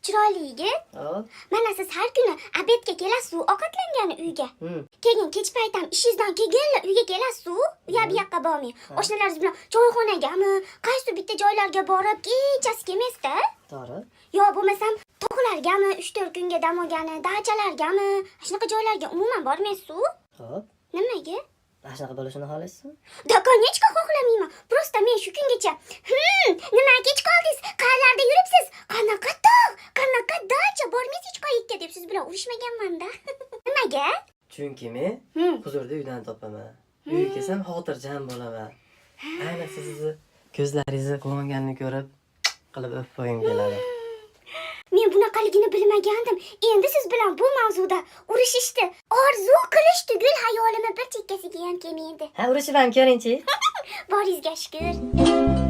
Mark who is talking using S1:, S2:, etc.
S1: Chiroyli yigit.
S2: Hop.
S1: Mana siz har kuni obedga kelasiz, ovqatlangani uyga. Keyin kech payt ham ishingizdan kelganlar uyga kelasiz, u yoq bu yoqqa bormang. Oshnalaringiz bilan choyxonagami, qaysi bitta joylarga borib kechasi kelmaysiz-da?
S2: To'g'ri.
S1: Yo bo'lmasam tog'largami, 3-4 kunga dam olgani, dachalargami, shunaqa joylarga umuman bormaysiz-ku?
S2: Hop.
S1: Nimaga?
S2: Shunaqa bo'lishini xohlaysizmi?
S1: Da konechka xohlamayman. Prosta men shu kungacha, nima kech qoldingiz? Qayerlarda yuribsiz? Qanaqa tog', qanaqa dacha bormaysiz hech qayerga deb siz bilan urushmaganman-da. Nimaga?
S2: Chunki men huzurda uydan topaman. Uyga kelsam xotirjam bo'laman. Ayniqsa sizni ko'zlaringizni quvonganini ko'rib qilib o'pib qo'yim keladi.
S1: Men bunaqaligini bilmagandim. Endi siz bilan bu mavzuda urushishdi. Orzu qilish tugul hayolimni bir chekkasiga ham kelmaydi.
S2: Ha, urushib ham ko'ring-chi.
S1: Boringizga shukr.